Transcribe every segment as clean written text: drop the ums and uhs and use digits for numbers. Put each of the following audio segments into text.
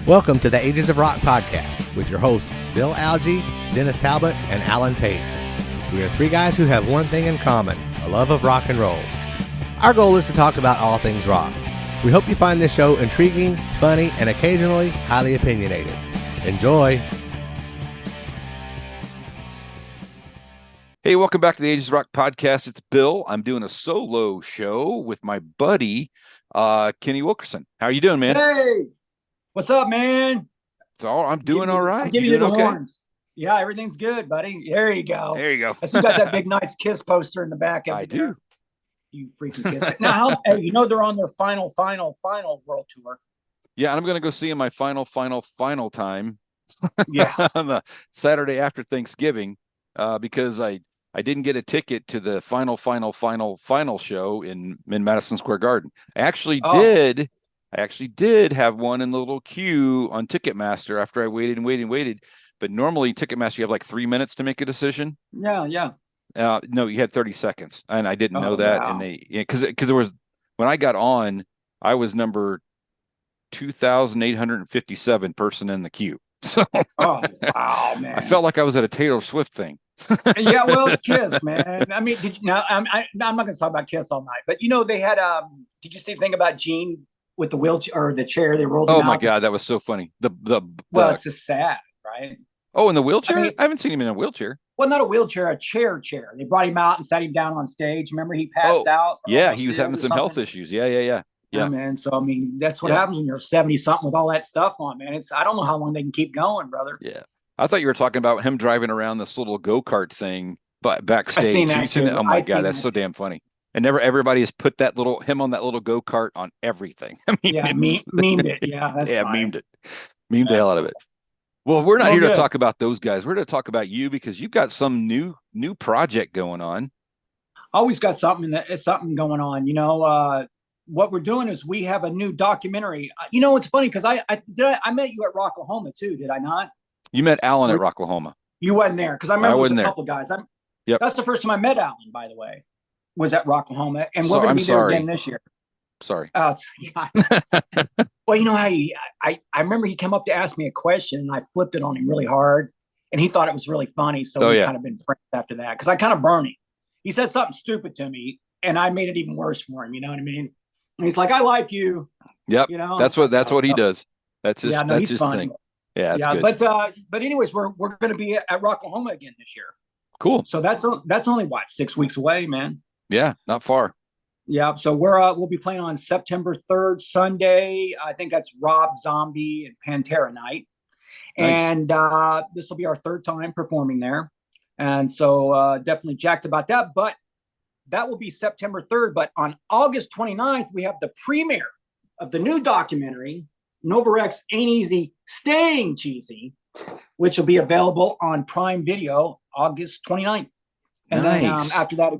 Welcome to the Ages of Rock podcast with your hosts Bill Algie, Dennis Talbot, and Alan Tate. We are three guys who have one thing in common, a love of rock and roll. Our goal is to talk about all things rock. We hope you find this show intriguing, funny, and occasionally highly opinionated. Enjoy! Hey, welcome back to the Ages of Rock podcast. It's Bill. I'm doing a solo show with my buddy, Kenny Wilkerson. How are you doing, man? Hey! What's up, man? I'm doing all right. I'm giving you the horns. Yeah, everything's good, buddy. There you go. There you go. I see you got that big, nice Kiss poster in the back. I do. You freaking Kiss. Now, hey, you know they're on their final world tour. Yeah, and I'm going to go see them my final time. Yeah. On the Saturday after Thanksgiving, because I didn't get a ticket to the final show in Madison Square Garden. I actually did have one in the little queue on Ticketmaster after I waited. But normally Ticketmaster, you have like 3 minutes to make a decision. Yeah. No, you had 30 seconds, and I didn't know that. Wow. And because there was, when I got on, I was number 2,857 person in the queue. So, oh wow, man! I felt like I was at a Taylor Swift thing. Yeah, well, it's Kiss, man. I mean, I'm not going to talk about Kiss all night, but you know they had. Did you see the thing about Gene with the wheelchair or the chair? They rolled. Oh my God, that was so funny. Well, it's just sad, right? Oh, in the wheelchair? I mean, I haven't seen him in a wheelchair. Well, not a wheelchair, a chair. They brought him out and sat him down on stage. Remember, he passed out. Yeah, he was having some health issues. Yeah. Yeah, man. So I mean, that's what happens when you're 70-something with all that stuff on, man. I don't know how long they can keep going, brother. Yeah, I thought you were talking about him driving around this little go-kart thing, but backstage. I've seen that Oh my God, that's so damn funny. And everybody has put him on that little go-kart on everything. I mean, memed it. Yeah, that's memed it. Memed the hell out of it. Well, we're not here to talk about those guys. We're going to talk about you because you've got some new project going on. Always got something going on. You know, what we're doing is we have a new documentary. You know, it's funny because I met you at Rocklahoma too, did I not? You met Alan at Rocklahoma. You wasn't there because I remember there was a couple guys. Yep. That's the first time I met Alan, by the way, was at Rocklahoma, and we're going to be there again this year. Sorry. Well, you know how I remember he came up to ask me a question, and I flipped it on him really hard, and he thought it was really funny. So we kind of been friends after that because I kind of burned him. He said something stupid to me, and I made it even worse for him. You know what I mean? And he's like, "I like you." Yep. You know, that's what he does. That's his thing. Yeah, that's good. But anyways, we're going to be at Rocklahoma again this year. Cool. So that's only what, 6 weeks away, man. Yeah, not far. Yeah. So we'll be playing on September 3rd, Sunday. I think that's Rob Zombie and Pantera night. Nice. And this will be our third time performing there. And so definitely jacked about that. But that will be September 3rd. But on August 29th, we have the premiere of the new documentary, Novarex Ain't Easy, Staying Cheesy, which will be available on Prime Video August 29th. And then after that,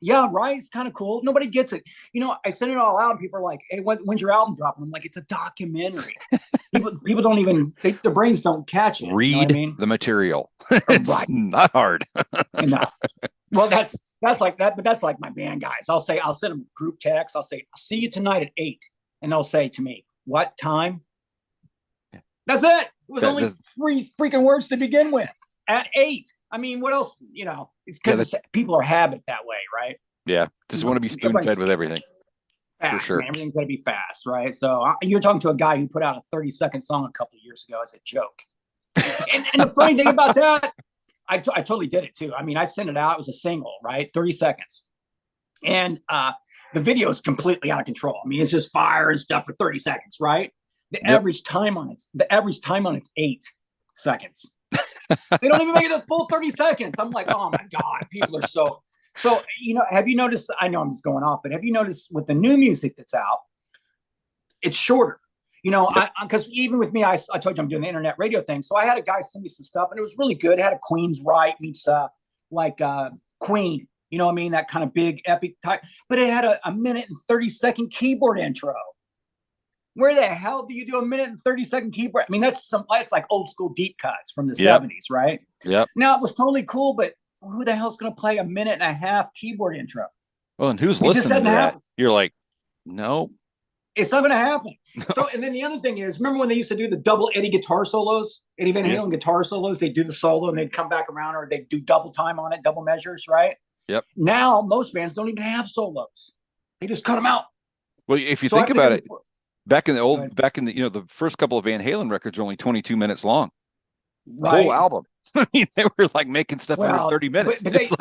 yeah, right. It's kind of cool. Nobody gets it. You know, I send it all out and people are like, hey, when's your album dropping? I'm like, it's a documentary. people don't even, their brains don't catch it. Read the material. It's not hard. No. Well, that's like that, but that's like my band guys. I'll send them a group text. I'll say, I'll see you tonight at 8. And they'll say to me, what time? That's it. It was only 3 freaking words to begin with. At 8. I mean, what else? You know, it's because people are habit that way, right? Yeah, just want to be spoon-fed with everything. Fast, for sure. Man. Everything's got to be fast, right? So you're talking to a guy who put out a 30-second song a couple of years ago as a joke. and the funny thing about that, I totally did it too. I mean, I sent it out. It was a single, right? 30 seconds. And the video is completely out of control. I mean, it's just fire and stuff for 30 seconds, right? The average time on it's 8 seconds. They don't even make it a full 30 seconds. I'm like, oh my God, people are so, you know, have you noticed, I know I'm just going off, but have you noticed with the new music that's out, it's shorter, you know, because even with me, I told you I'm doing the internet radio thing. So I had a guy send me some stuff and it was really good. It had a Queen's Right meets like Queen, you know what I mean? That kind of big epic type, but it had a minute and 30-second keyboard intro. Where the hell do you do a minute and 30-second keyboard? I mean, it's like old school deep cuts from the 70s, right? Yep. Now it was totally cool, but who the hell's going to play a minute and a half keyboard intro? Well, and who's listening to that? Happen. You're like, no. It's not going to happen. No. So, and then the other thing is, remember when they used to do the double Eddie guitar solos, Eddie Van Halen guitar solos? They'd do the solo and they'd come back around, or they'd do double time on it, double measures, right? Yep. Now, most bands don't even have solos. They just cut them out. Well, if you think about it, back in the the first couple of Van Halen records are only 22 minutes long. Right. The whole album. I mean, they were like making stuff under 30 minutes. But because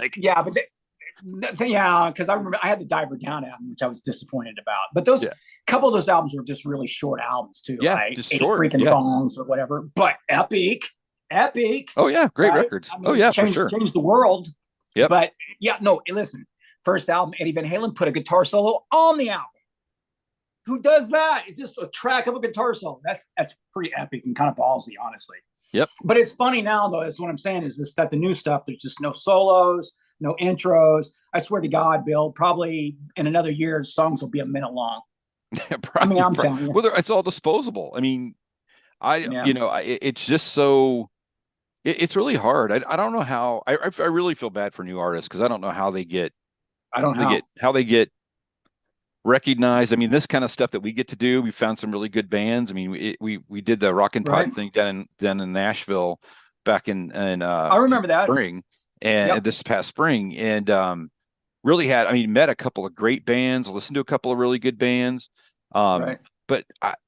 I remember I had the Diver Down album, which I was disappointed about. But those couple of those albums were just really short albums too. Yeah, right? just 8 short freaking songs or whatever. But epic. Oh yeah, great records. I mean, for sure. Changed the world. Yep. But listen. First album, Eddie Van Halen put a guitar solo on the album. Who does that? It's just a track of a guitar solo. That's pretty epic and kind of ballsy, honestly. Yep. But it's funny now, though. That's what I'm saying is that the new stuff, there's just no solos, no intros. I swear to God, Bill, probably in another year, songs will be a minute long. Probably, I'm telling you. Well, it's all disposable. I mean, it's just so. It's really hard. I don't know how. I really feel bad for new artists because I don't know how they get. How they get recognized. I mean, this kind of stuff that we get to do, we found some really good bands. I mean, we did the Rock and Pod thing down in Nashville back in I remember that spring and this past spring, and really met a couple of great bands, listened to a couple of really good bands. But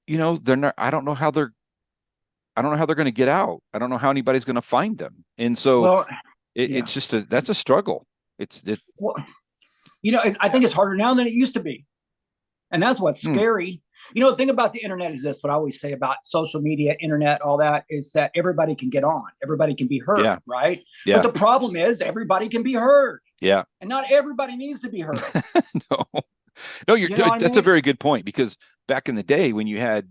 they're not. I don't know how they're going to get out. I don't know how anybody's going to find them, and so it's just that's a struggle. I think it's harder now than it used to be. And that's what's scary. The thing about the internet is this, what I always say about social media, internet, all that, is that everybody can get on. Everybody can be heard, right? Yeah. But the problem is everybody can be heard. Yeah. And not everybody needs to be heard. No, that's a very good point, because back in the day when you had,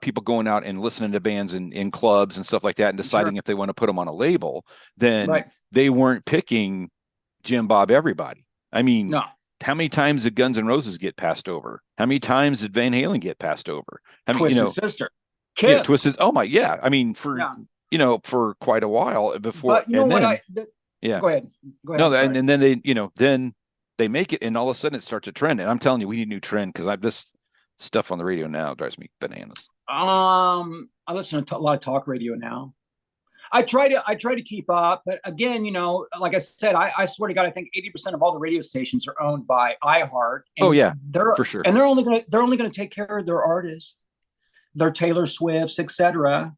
people going out and listening to bands in clubs and stuff like that and deciding if they want to put them on a label, then they weren't picking Jim Bob everybody. I mean, how many times did Guns N' Roses get passed over? How many times did Van Halen get passed over? Twisted Sister, Kiss. Yeah, Twisted. Oh my, yeah. I mean, for quite a while before. But go ahead. No, and then then they make it, and all of a sudden it starts a trend. And I'm telling you, we need a new trend, because this stuff on the radio now drives me bananas. I listen to a lot of talk radio now. I try to keep up, but again, like I said, I swear to God, I think 80% of all the radio stations are owned by iHeart. They're for sure, and they're only going to take care of their artists, their Taylor Swifts, etc.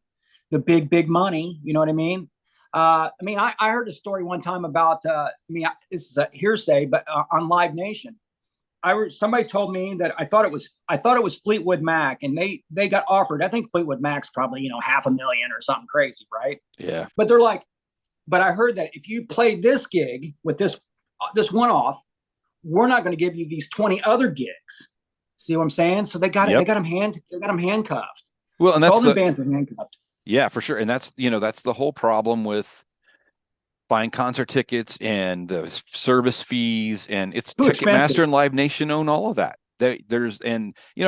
The big money. You know what I mean? I heard a story one time about. This is a hearsay, but on Live Nation, somebody told me that I thought it was Fleetwood Mac, and they got offered. I think Fleetwood Mac's probably $500,000 or something crazy, right? Yeah. But they're like, but I heard that if you play this gig with this one off, we're not going to give you these 20 other gigs. See what I'm saying? So they got them handcuffed. Well, and that's all the bands are handcuffed. Yeah, for sure. And that's the whole problem with buying concert tickets and the service fees, and it's Ticketmaster and Live Nation own all of that. I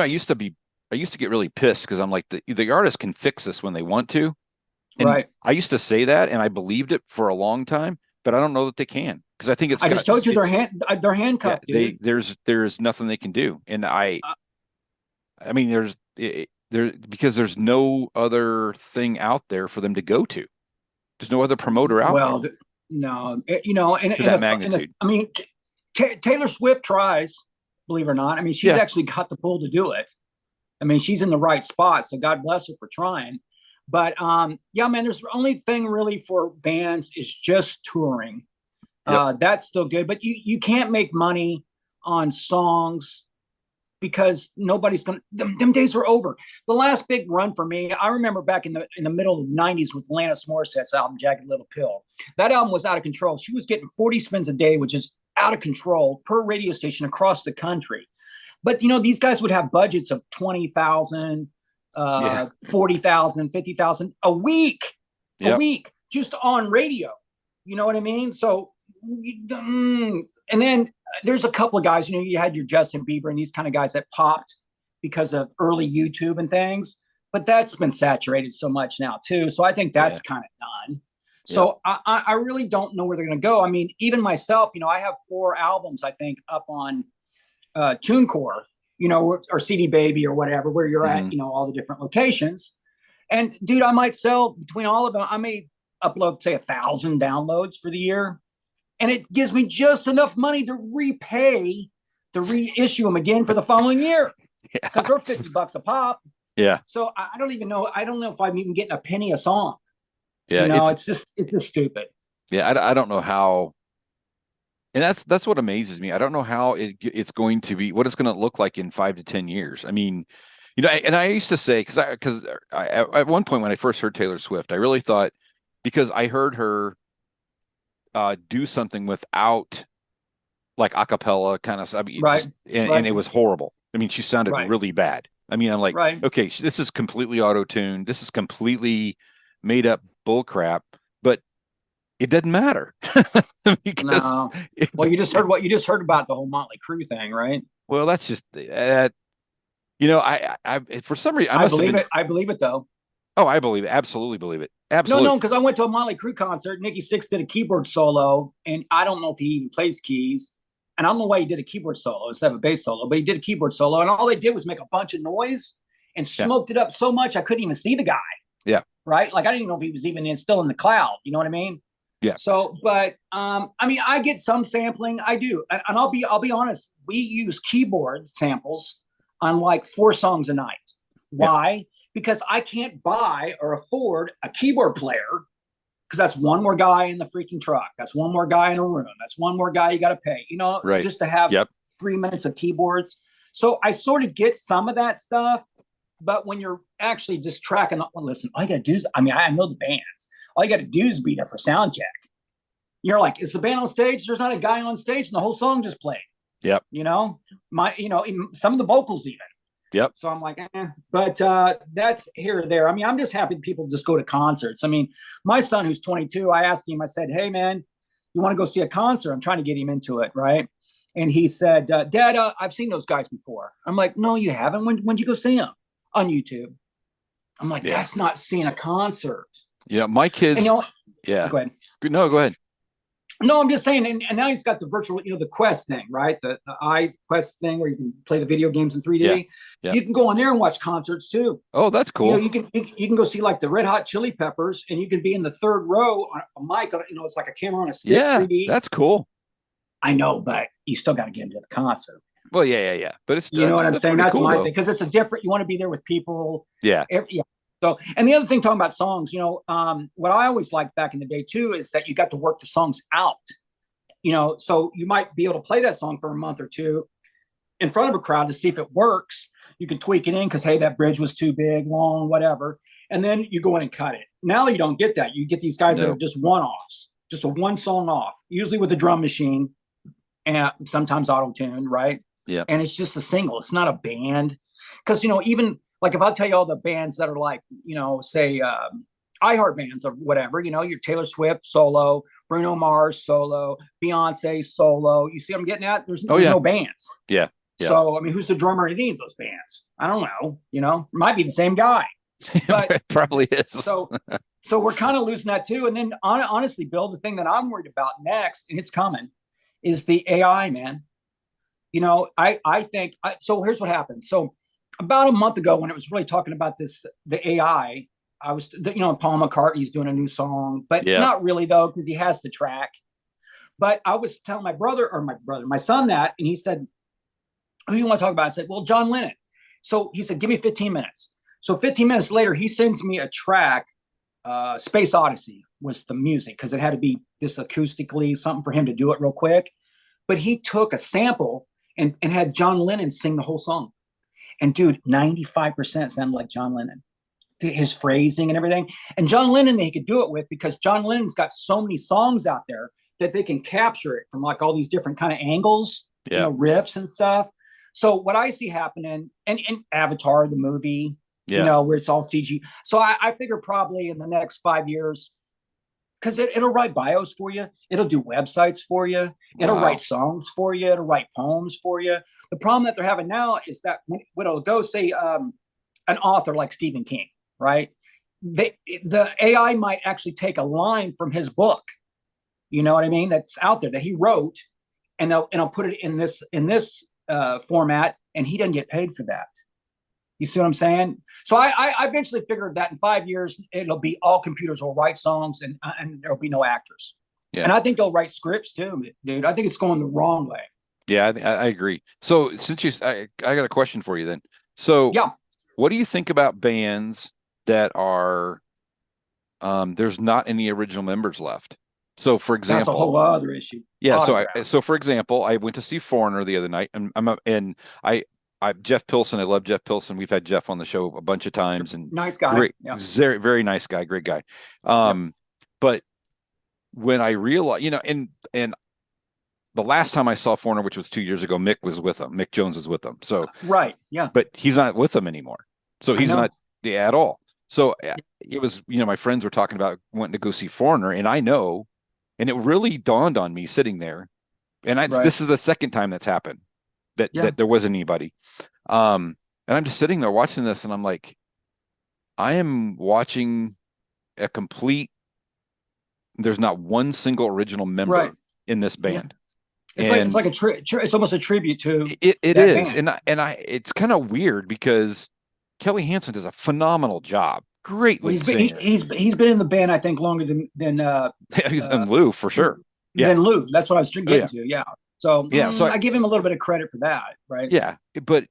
used to get really pissed because I'm like, the artist can fix this when they want to. And right. I used to say that, and I believed it for a long time, but I don't know that they can, because I think I just told you they're handcuffed. Yeah, there's nothing they can do, and because there's no other thing out there for them to go to. There's no other promoter out there. No, magnitude. Taylor Swift tries, believe it or not. She's actually got the pull to do it. She's in the right spot, so God bless her for trying. But there's the only thing really for bands is just touring. Yep. That's still good, but you can't make money on songs because nobody's going to, them days are over. The last big run for me, I remember back in the middle of the 90s with Alanis Morissette's album, Jagged Little Pill. That album was out of control. She was getting 40 spins a day, which is out of control, per radio station across the country. But, these guys would have budgets of $20,000, $40,000, $50,000 a week, just on radio. You know what I mean? So, and then there's a couple of guys, you had your Justin Bieber and these kind of guys that popped because of early YouTube and things, but that's been saturated so much now too. So I think that's kind of done. So I really don't know where they're going to go. I mean, even myself, I have 4 albums, I think, up on TuneCore, or CD Baby or whatever, where you're at, all the different locations. And dude, I might sell between all of them. I may upload, say, 1,000 downloads for the year. And it gives me just enough money to reissue them again for the following year. Because they're $50 a pop. Yeah. So I don't even know. I don't know if I'm even getting a penny a song. Yeah. It's just stupid. Yeah. I don't know how. And that's what amazes me. I don't know how it's going to be, what it's going to look like in 5 to 10 years. I mean, and I used to say, because at one point when I first heard Taylor Swift, I really thought, because I heard her do something without like a cappella kind of stuff. Right. And it was horrible. I mean, she sounded really bad. I mean, I'm like, okay, this is completely auto-tuned. This is completely made up bull crap, but it doesn't matter. No. Well, you just heard about the whole Motley Crue thing, right? Well, that's just I for some reason, I believe it though. Oh, I believe it. Absolutely believe it. Absolutely. No, because I went to a Motley Crue concert. Nikki Sixx did a keyboard solo, and I don't know if he even plays keys. And I don't know why he did a keyboard solo instead of a bass solo, but he did a keyboard solo, and all they did was make a bunch of noise and smoked it up so much I couldn't even see the guy. Yeah. Right? Like I didn't even know if he was even still in the cloud. You know what I mean? Yeah. So, but I mean, I get some sampling. I do, and I'll be honest. We use keyboard samples on like 4 songs a night. Why? Yeah. Because I can't buy or afford a keyboard player, because that's one more guy in the freaking truck. That's one more guy in a room. That's one more guy you got to pay, just to have 3 minutes of keyboards. So I sort of get some of that stuff. But when you're actually just tracking, listen, all you got to do is, I mean, I know the bands. All you got to do is be there for sound check. You're like, is the band on stage? There's not a guy on stage, and the whole song just played. Yep. Some of the vocals even. Yep. So I'm like, but that's here or there. I mean, I'm just happy people just go to concerts. I mean, my son, who's 22, I asked him, I said, hey, man, you want to go see a concert? I'm trying to get him into it, right? And he said, Dad, I've seen those guys before. I'm like, no, you haven't. When'd you go see them? On YouTube. I'm like, that's not seeing a concert. Yeah, my kids. Yeah. Go ahead. No, go ahead. No, I'm just saying, and now he's got the virtual, the Quest thing, right? The iQuest thing where you can play the video games in 3D. Yeah. You can go on there and watch concerts too. Oh, that's cool. You can go see like the Red Hot Chili Peppers, and you can be in the 3rd row on a mic. It's like a camera on a stick. Yeah, 3D. That's cool. I know, but you still got to get into the concert. Well, yeah. But it's what I'm saying. That's cool, my thing, because it's a different. You want to be there with people. Yeah. So, and the other thing, talking about songs, what I always liked back in the day too is that you got to work the songs out. So you might be able to play that song for a month or 2 in front of a crowd to see if it works. You can tweak it in because, hey, that bridge was too big, long, whatever. And then you go in and cut it. Now you don't get that. You get these guys that are just one-offs, just a 1 song off, usually with a drum machine and sometimes auto-tune, right? Yeah. And it's just a single. It's not a band. Because, even like if I tell you all the bands that are like, say iHeart bands or whatever, your Taylor Swift solo, Bruno Mars solo, Beyonce solo. You see what I'm getting at? There's no bands. Yeah. So, I mean, who's the drummer in any of those bands? I don't know. Might be the same guy. But it probably is. So we're kind of losing that too. And then honestly, Bill, the thing that I'm worried about next, and it's coming, is the AI, man. I think, so here's what happened. So about a month ago, when it was really talking about the AI, I was, Paul McCartney's doing a new song, but not really though, because he has the track. But I was telling my son that, and he said, who you want to talk about? I said, well, John Lennon. So he said, give me 15 minutes. So 15 minutes later, he sends me a track. Space Odyssey was the music, because it had to be this acoustically, something for him to do it real quick. But he took a sample and had John Lennon sing the whole song. And dude, 95% sounded like John Lennon. His phrasing and everything. And John Lennon, he could do it with, because John Lennon's got so many songs out there that they can capture it from like all these different kind of angles, riffs and stuff. So what I see happening, and Avatar, the movie, where it's all CG. So I figure probably in the next 5 years, because it'll write bios for you. It'll do websites for you. It'll write songs for you. It'll write poems for you. The problem that they're having now is that when it'll go, say, an author like Stephen King, right? the AI might actually take a line from his book, you know what I mean, that's out there that he wrote, and I'll put it in this format, and he doesn't get paid for that. You see what I'm saying? So I eventually figured that in 5 years, it'll be all computers will write songs, and there'll be no actors. Yeah. And I think they'll write scripts too, dude. I think it's going the wrong way. Yeah, I agree. So since I got a question for you then. So yeah, what do you think about bands that are there's not any original members left? So for example, that's a whole other issue. Yeah. So for example, I went to see Foreigner the other night, and I Jeff Pilson. I love Jeff Pilson. We've had Jeff on the show a bunch of times, and nice guy. Great, very, very nice guy, great guy. But when I realized, you know, and the last time I saw Foreigner, which was 2 years ago, Mick was with him. Mick Jones was with them. So right, yeah. But he's not with them anymore. So he's not at all. So it was, you know, my friends were talking about wanting to go see Foreigner, and I know, and it really dawned on me sitting there, and this is the second time that's happened that there wasn't anybody. And I'm just sitting there watching this, and I'm like, I am watching a complete. There's not one single original member in this band. Yeah. It's like it's almost a tribute to it is, band. and I it's kind of weird because Kelly Hansen does a phenomenal job. Great lead singer. He's been in the band, I think, longer than he's in Lou for sure. Yeah, than Lou. That's what I was getting to. Yeah. So so I give him a little bit of credit for that, right? Yeah, but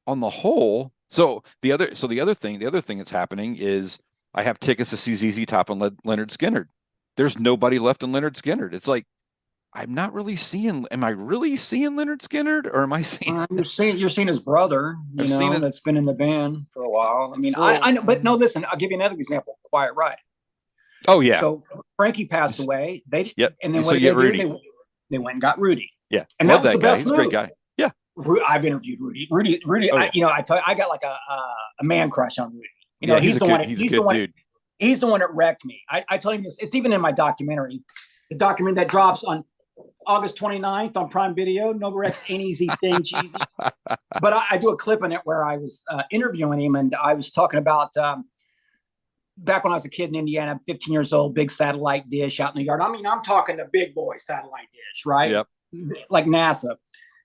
on the whole, the other thing that's happening is I have tickets to see ZZ Top and Leonard Skinner. There's nobody left in Leonard Skinner. It's like, I'm not really seeing. Am I really seeing Leonard Skinner, or am I seeing? You're seeing his brother. That's been in the band for a while. I mean, I know, but no. Listen, I'll give you another example. Quiet Riot. Oh yeah. So Frankie passed away. And then what did they do? They went and got Rudy. Yeah, and that was the best move. He's a great guy. Yeah, I've interviewed Rudy. Oh, yeah. I got like a man crush on Rudy. He's a good dude. He's the one that wrecked me. I told him this. It's even in my documentary. The documentary that drops on August 29th on Prime Video. Novarex ain't easy thing, cheesy. But I do a clip in it where I was interviewing him, and I was talking about back when I was a kid in Indiana, I'm 15 years old, big satellite dish out in the yard. I mean, I'm talking the big boy satellite dish, right? Yep. Like NASA.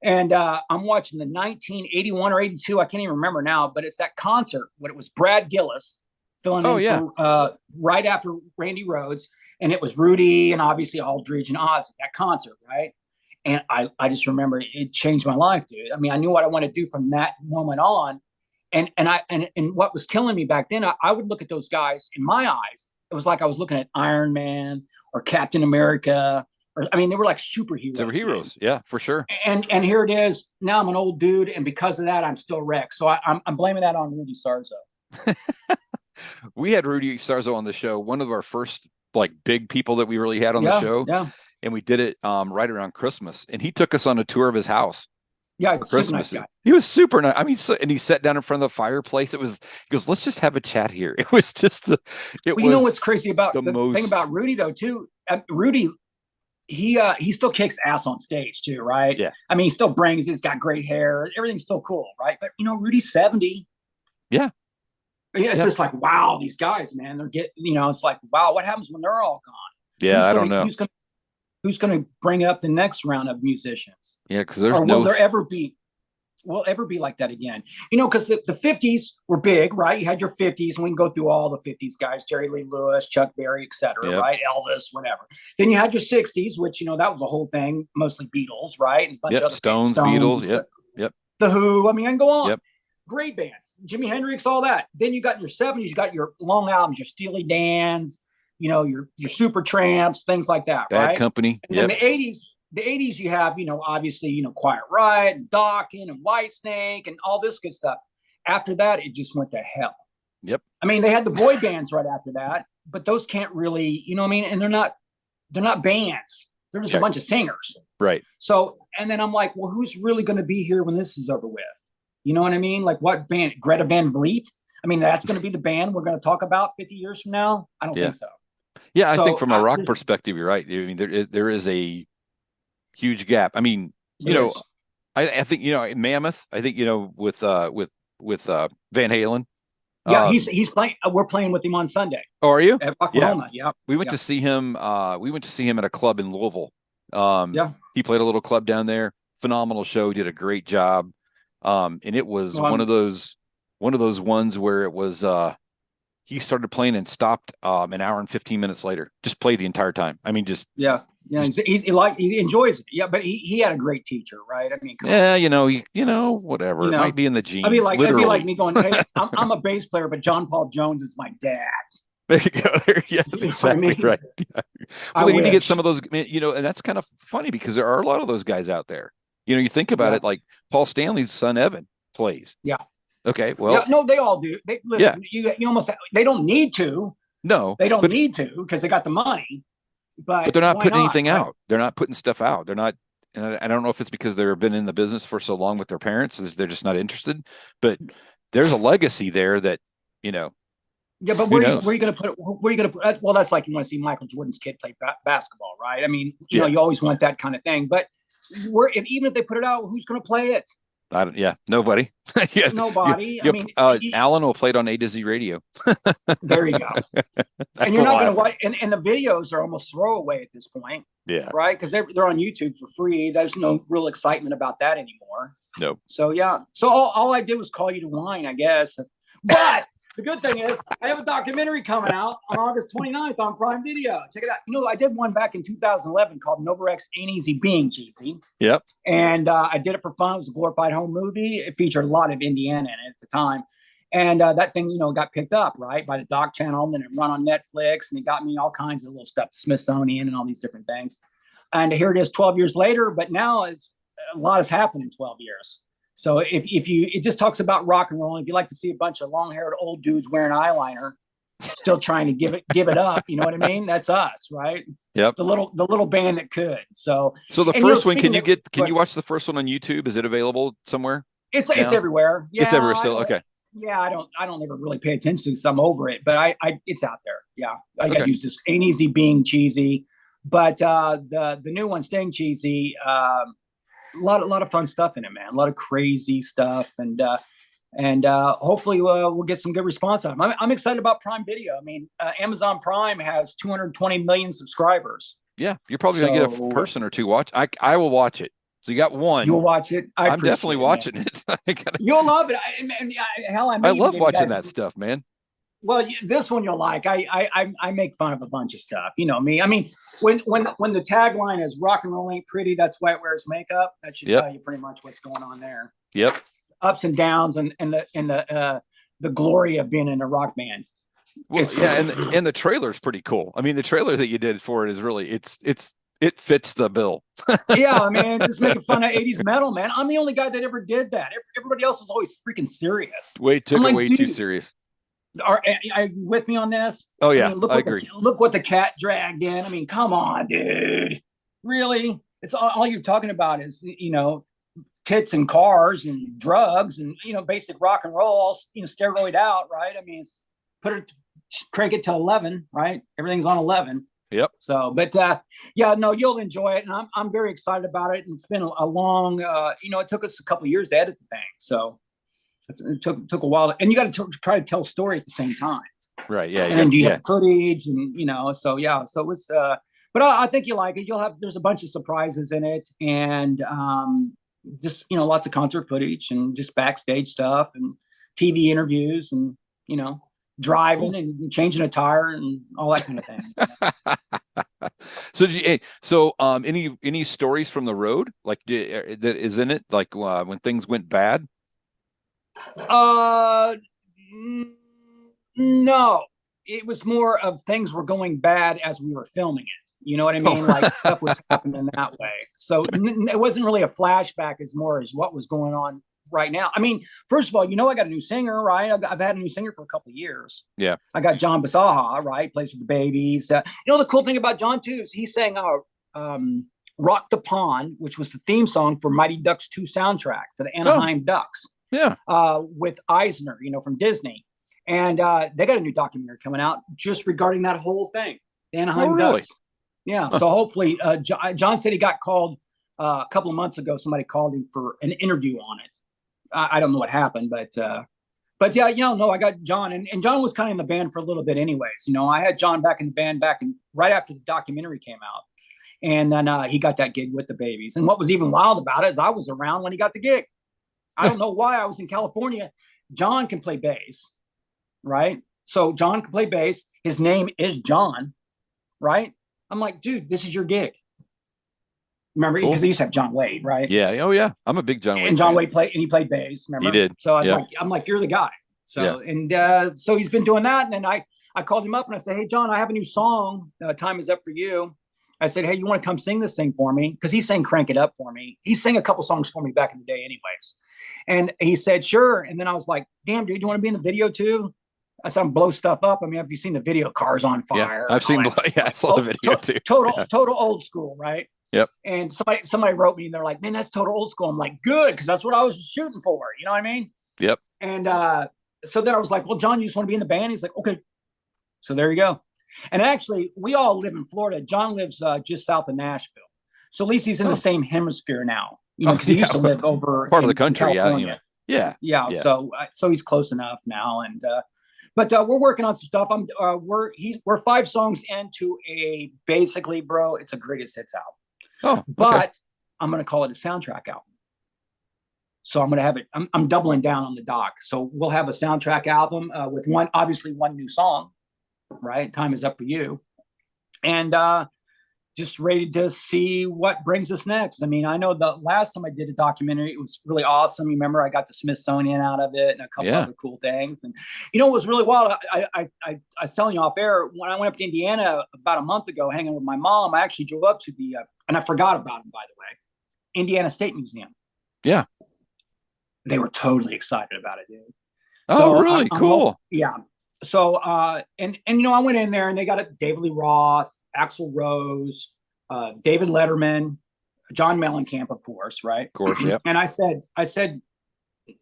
And I'm watching the 1981 or 82, I can't even remember now, but it's that concert when it was Brad Gillis filling in for, right after Randy Rhoads. And it was Rudy and obviously Aldridge and Ozzy, that concert, right? And I just remember it changed my life, dude. I mean, I knew what I wanted to do from that moment on. And what was killing me back then, I would look at those guys in my eyes. It was like I was looking at Iron Man or Captain America. I mean, they were like superheroes. They were heroes, yeah, for sure. And here it is. Now I'm an old dude, and because of that, I'm still wrecked. So I'm blaming that on Rudy Sarzo. We had Rudy Sarzo on the show. One of our first like big people that we really had on the show. Yeah. And we did it right around Christmas, and he took us on a tour of his house. Yeah, for Christmas. Nice guy. He was super nice. I mean, and he sat down in front of the fireplace. He goes, let's just have a chat here. It was just you know what's crazy about the thing about Rudy though too? Rudy, he still kicks ass on stage too, right? Yeah. I mean, he still brings. He's got great hair. Everything's still cool, right? But Rudy's 70. Yeah. It's just like, wow, these guys, man, they're getting. It's like, wow, what happens when they're all gone? Yeah, I don't know. Who's going to bring up the next round of musicians? Yeah, because there's will there ever be like that again? Because the 50s were big, right? You had your 50s, and we can go through all the 50s guys, Jerry Lee Lewis, Chuck Berry, etc., right? Elvis, whatever. Then you had your 60s, which, that was a whole thing, mostly Beatles, right? And a bunch of other Stones, Beatles, yep. The Who, I mean, I can go on. Yep. Great bands, Jimi Hendrix, all that. Then you got in your 70s, you got your long albums, your Steely Dans, your Super Tramps, things like that, Bad right? Company. And then the 80s, you have, obviously, Quiet Riot and Dokken and Whitesnake and all this good stuff. After that, it just went to hell. Yep. I mean, they had the boy bands right after that, but those can't really, and they're not bands. They're just a bunch of singers. Right. So, and then I'm like, well, who's really going to be here when this is over with? You know what I mean? Like what band? Greta Van Vliet? I mean, that's going to be the band we're going to talk about 50 years from now? I don't think so. Yeah, I think from a rock perspective, you're right. I mean, there is a huge gap. I mean, I think Mammoth. I think with Van Halen, Yeah, he's playing. We're playing with him on Sunday. Oh, are you? At Oklahoma. Yeah. We went to see him. We went to see him at a club in Louisville. He played a little club down there. Phenomenal show. Did a great job. And it was one of those ones where it was he started playing and stopped an hour and 15 minutes later. Just played the entire time. I mean, just he enjoys it. Yeah, but he had a great teacher, right? I mean, whatever. It might be in the genes. It'd be like me going, "Hey, I'm a bass player, but John Paul Jones is my dad." There you go. Yeah, that's exactly right. Yeah. Well, they need to get some of those, and that's kind of funny because there are a lot of those guys out there. You think about it, like Paul Stanley's son Evan plays. Yeah. Okay. Well, no, they all do. They listen. You almost they don't need to. No, they don't need to because they got the money. But they're not putting anything out. They're not putting stuff out. They're not. And I don't know if it's because they've been in the business for so long with their parents, they're just not interested. But there's a legacy there that Yeah, but where are you going to put it? Where are you going to put? Well, that's like you want to see Michael Jordan's kid play basketball, right? I mean, you always want that kind of thing. But even if they put it out, who's going to play it? Nobody. Nobody. Alan will play it on A to Z radio. There you go. And you're not going to watch. And the videos are almost throwaway at this point. Yeah. Right, because they're on YouTube for free. There's no real excitement about that anymore. No. So So all I did was call you to wine, I guess. But the good thing is I have a documentary coming out on August 29th on Prime Video. Check it out. I did one back in 2011 called Novarex Ain't Easy Being Cheesy. Yep. And I did it for fun. It was a glorified home movie. It featured a lot of Indiana in it at the time. And that thing, got picked up, right, by the Doc Channel. And then it run on Netflix. And it got me all kinds of little stuff, Smithsonian and all these different things. And here it is 12 years later. But now a lot has happened in 12 years. So it just talks about rock and roll. If you like to see a bunch of long-haired old dudes wearing eyeliner, still trying to give it up, you know what I mean? That's us, right? Yep. The little band that could. So the first one, can you watch the first one on YouTube? Is it available somewhere? It's everywhere. Yeah, it's everywhere still. Okay. Yeah, I don't ever really pay attention to some over it, but I it's out there. Yeah, I got used to Ain't Easy Being Cheesy, but the new one, Staying Cheesy. A lot of fun stuff in it, man. A lot of crazy stuff, and hopefully we'll get some good response on it. I'm excited about Prime Video. I mean, Amazon Prime has 220 million subscribers. Yeah, you're probably gonna get a person or two watch. I will watch it. So you got one. You'll watch it. I'm definitely watching it. You'll love it. I love watching that stuff, man. Well, this one you'll like. I make fun of a bunch of stuff. You know me. I mean, when the tagline is "Rock and roll ain't pretty, that's why it wears makeup," that should tell you pretty much what's going on there. Yep. Ups and downs, and the glory of being in a rock band. Well, and the trailer's pretty cool. I mean, the trailer that you did for it is really it fits the bill. Yeah, I mean, just making fun of 80s metal, man. I'm the only guy that ever did that. Everybody else is always freaking serious. Took it way too serious. Are you with me on this? Oh yeah, I agree. Look what the cat dragged in. I mean, come on, dude. Really? It's all you're talking about is tits and cars and drugs and basic rock and roll, all steroid out, right? I mean, crank it to 11, right? Everything's on 11. Yep. So, but you'll enjoy it, and I'm very excited about it. And it's been a long, it took us a couple of years to edit the thing, so. It took a while, and you got to try to tell a story at the same time, right? Yeah, and you have footage, and so it's. But I think you like it. There's a bunch of surprises in it, and just lots of concert footage and just backstage stuff and TV interviews and driving and changing a tire and all that kind of thing. So any stories from the road like that is in it, like when things went bad? No, it was more of things were going bad as we were filming it. You know what I mean? Like stuff was happening that way. So it wasn't really a flashback as more as what was going on right now. I mean, first of all, I got a new singer, right? I've had a new singer for a couple of years. Yeah. I got John Basaha, right? Plays with the Babies. The cool thing about John too is he sang Rock the Pond, which was the theme song for Mighty Ducks 2 soundtrack for the Anaheim Ducks. Yeah. With Eisner, from Disney. And they got a new documentary coming out just regarding that whole thing. The Anaheim Ducks. Yeah. So hopefully, John said he got called a couple of months ago. Somebody called him for an interview on it. I don't know what happened, but But yeah, no, I got John, and John was kind of in the band for a little bit, anyways. I had John back in the band right after the documentary came out, and then he got that gig with the Babies. And what was even wild about it is I was around when he got the gig. I don't know why. I was in California. John can play bass, right? So John can play bass. His name is John, right? I'm like, dude, this is your gig. Remember, because they used to have John Wade, right? Yeah. Oh, yeah. I'm a big John Wade. And John fan. Wade played, and he played bass. Remember, he did. So I was I'm like, you're the guy. So so he's been doing that, and then I called him up and I said, hey, John, I have a new song. Time Is Up for You. I said, hey, you want to come sing this thing for me? Because he sang "Crank It Up" for me. He sang a couple songs for me back in the day, anyways. And he said, sure. And then I was like, damn, dude, you want to be in the video too? I said, I'm blow stuff up. I mean, have you seen the video? Cars on Fire. Yeah, I've seen. I saw the video too. Total old school, right? Yep. And somebody wrote me and they're like, man, that's total old school. I'm like, good, because that's what I was shooting for. You know what I mean? Yep. And so then I was like, well, John, you just want to be in the band? He's like, okay. So there you go. And actually, we all live in Florida. John lives just south of Nashville. So at least he's in the same hemisphere now. Because he used to live over part of the country. Yeah. So he's close enough now. And but we're working on some stuff. We're 5 songs into a basically, bro, it's a greatest hits album. Oh, okay. But I'm going to call it a soundtrack album. So I'm going to have it. I'm doubling down on the doc. So we'll have a soundtrack album with one new song, right? Time Is Up for You. And just ready to see what brings us next. I mean, I know the last time I did a documentary, it was really awesome. You remember I got the Smithsonian out of it and a couple other cool things. And, it was really wild. I was telling you off air, when I went up to Indiana about a month ago, hanging with my mom, I actually drove up to and I forgot about him, by the way, Indiana State Museum. Yeah. They were totally excited about it, dude. Oh, really? Cool. Yeah. So, and I went in there and they got David Lee Roth, Axl Rose, David Letterman, John Mellencamp, of course, right? Of course, yeah. And I said,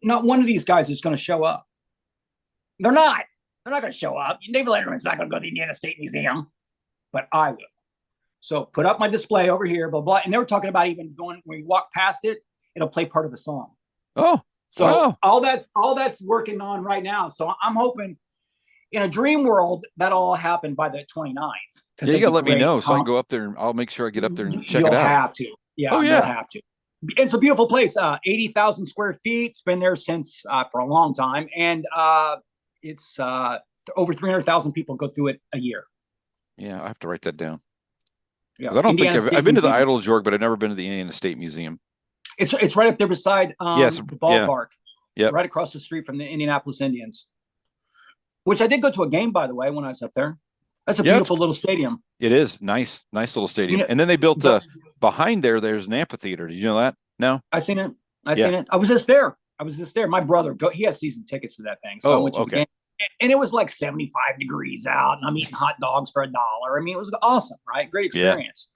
not one of these guys is going to show up. They're not going to show up. David Letterman's not going to go to the Indiana State Museum, but I will. So put up my display over here, blah, blah. And they were talking about even going, when you walk past it, it'll play part of a song. Oh, so wow. all that's working on right now. So I'm hoping in a dream world, that'll all happen by the 29th. Yeah, you got to let me know so I can go up there and I'll make sure I get up there and check it out. You'll have to. Yeah, you'll have to. It's a beautiful place. 80,000 square feet. It's been there since for a long time. And it's over 300,000 people go through it a year. Yeah, I have to write that down. Yeah. I don't think I've been to the Idle Jorg, but I've never been to the Indiana State Museum. It's right up there beside the ballpark. Yeah. Right across the street from the Indianapolis Indians. Which I did go to a game, by the way, when I was up there. That's a beautiful little stadium. It is. Nice little stadium. And then they built behind there's an amphitheater. Did you know that? No? I seen it. Seen it. I was just there. My brother, he has season tickets to that thing. So I went to the game. And it was like 75 degrees out, and I'm eating hot dogs for $1. I mean, it was awesome, right? Great experience.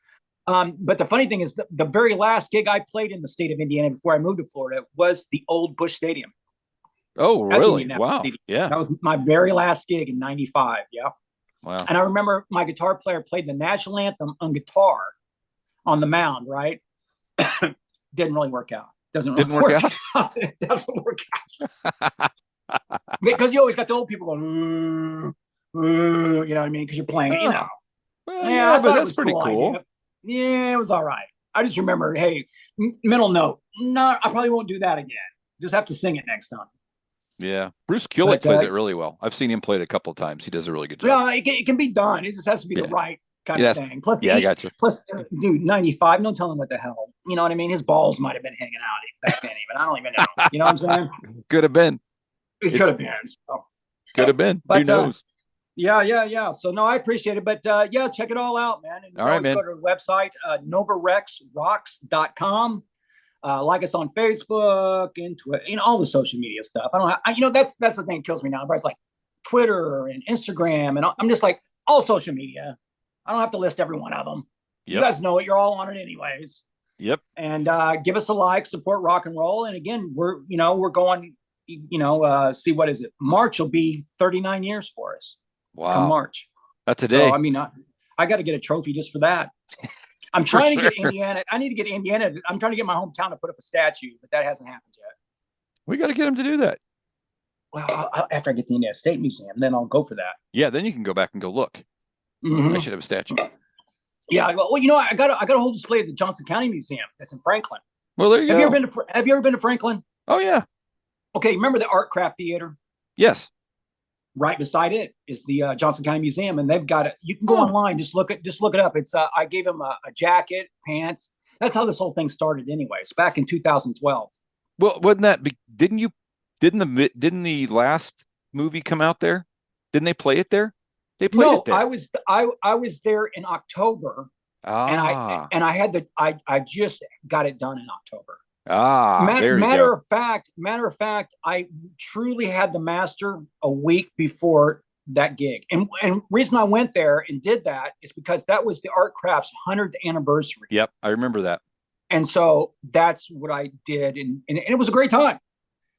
Yeah. But the funny thing is, the very last gig I played in the state of Indiana before I moved to Florida was the old Busch Stadium. Oh, really? Wow. Yeah. That was my very last gig in 95. Yeah. Wow. And I remember my guitar player played the national anthem on guitar on the mound, right? Didn't really work out. Didn't work out. It doesn't work out. Because you always got the old people going, you know what I mean? Because you're playing, Well, yeah, but that's pretty cool. Yeah, it was all right. I just remember, hey, mental note. No, I probably won't do that again. Just have to sing it next time. Yeah. Bruce Kulick plays it really well. I've seen him play it a couple of times. He does a really good job. Yeah, it can be done. It just has to be the right kind of thing. Plus, I got you. Plus, dude, 95, no telling what the hell. You know what I mean? His balls might have been hanging out back then even. I don't even know. You know what I'm saying? Could have been. It could have been. So. Could have been. Who knows? Yeah. So, no, I appreciate it. But, check it all out, man. And all right, man. Go to the website, novarexrocks.com. Like us on Facebook and Twitter, all the social media stuff. That's the thing that kills me now. But it's like Twitter and Instagram, and I'm just like, all social media. I don't have to list every one of them. Yep. You guys know it. You're all on it anyways. Yep. And give us a like, support rock and roll. And again, we're going, see, what is it? March will be 39 years for us. Wow. Come March. That's a day. So, I got to get a trophy just for that. I'm trying to get Indiana. I need to get Indiana. I'm trying to get my hometown to put up a statue, but that hasn't happened yet. We got to get them to do that. Well, after I get the Indiana State Museum, then I'll go for that. Yeah, then you can go back and go look. Mm-hmm. I should have a statue. Yeah, well, I got a whole display at the Johnson County Museum that's in Franklin. Well, there you go. Have you ever been to Franklin? Oh yeah. Okay, remember the Art Craft Theater? Yes. Right beside it is the Johnson County Museum, and they've got it. You can go online, just look it up. It's I gave him a jacket, pants. That's how this whole thing started, anyways, back in 2012. Well, wasn't that? Didn't the last movie come out there? Didn't they play it there? They played it there. I was there in October, and I had I just got it done in October. Matter of fact, I truly had the master a week before that gig, and reason I went there and did that is because that was the Art Craft's 100th anniversary. Yep, I remember that. And so that's what I did, and it was a great time.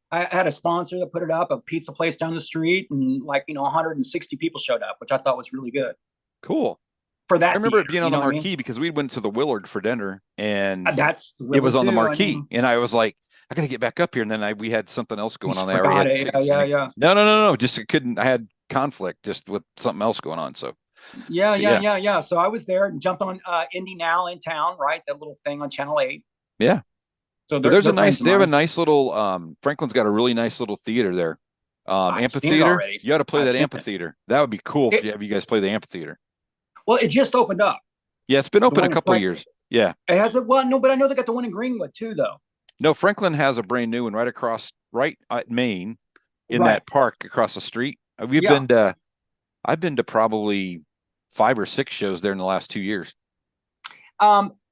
I had a sponsor that put it up, a pizza place down the street, and 160 people showed up, which I thought was really good. Cool. For that, I remember it being on the marquee because we went to the Willard for dinner, and it was on the marquee, and I was like, I got to get back up here, and then we had something else going on. Yeah. No, just I couldn't. I had conflict just with something else going on. So yeah. So I was there and jumped on Indy Now in town, right? That little thing on Channel 8. Yeah. So they have a nice little Franklin's got a really nice little theater there. Amphitheater. You got to play that amphitheater. That would be cool if you guys play the amphitheater. Well, it just opened up. Yeah, it's been open a couple of years. Yeah. It has it. Well, no, but I know they got the one in Greenwood too, though. No, Franklin has a brand new one right at Maine in that park across the street. I've been to probably 5 or 6 shows there in the last 2 years.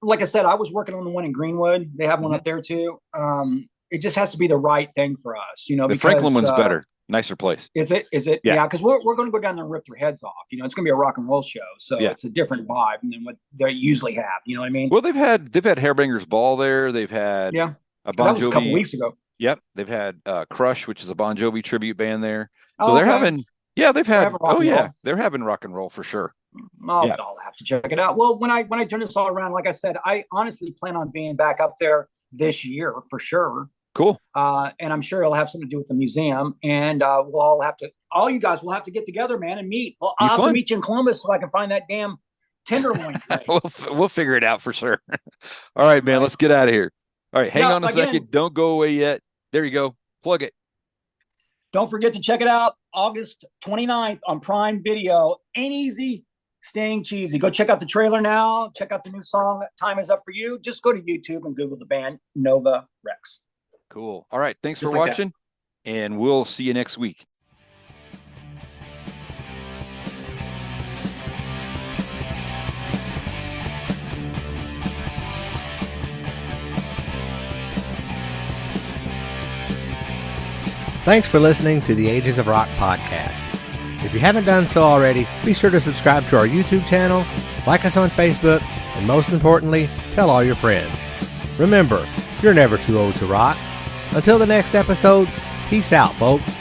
Like I said, I was working on the one in Greenwood. They have one up there too. It just has to be the right thing for us, The Franklin one's better, nicer place. Is it? Yeah, because we're going to go down there and rip their heads off. It's going to be a rock and roll show, so it's a different vibe than what they usually have. You know what I mean? Well, they've had Hairbangers Ball there. They've had a Bon Jovi. That was a couple weeks ago. Yep, they've had Crush, which is a Bon Jovi tribute band there. So they're having they're having rock and roll for sure. I'll have to check it out. Well, when I turn this all around, like I said, I honestly plan on being back up there this year for sure. Cool. And I'm sure it'll have something to do with the museum. And all you guys will have to get together, man, and meet. Well, I'll have to meet you in Columbus so I can find that damn tenderloin place. we'll figure it out for sure. All right, man, let's get out of here. All right, hang on a second. Don't go away yet. There you go. Plug it. Don't forget to check it out August 29th on Prime Video. Ain't easy, staying cheesy. Go check out the trailer now. Check out the new song, Time Is Up For You. Just go to YouTube and Google the band Nova Rex. Cool. All right. Thanks for watching, and we'll see you next week. Thanks for listening to the Ages of Rock podcast. If you haven't done so already, be sure to subscribe to our YouTube channel, like us on Facebook, and most importantly, tell all your friends. Remember, you're never too old to rock. Until the next episode, peace out, folks.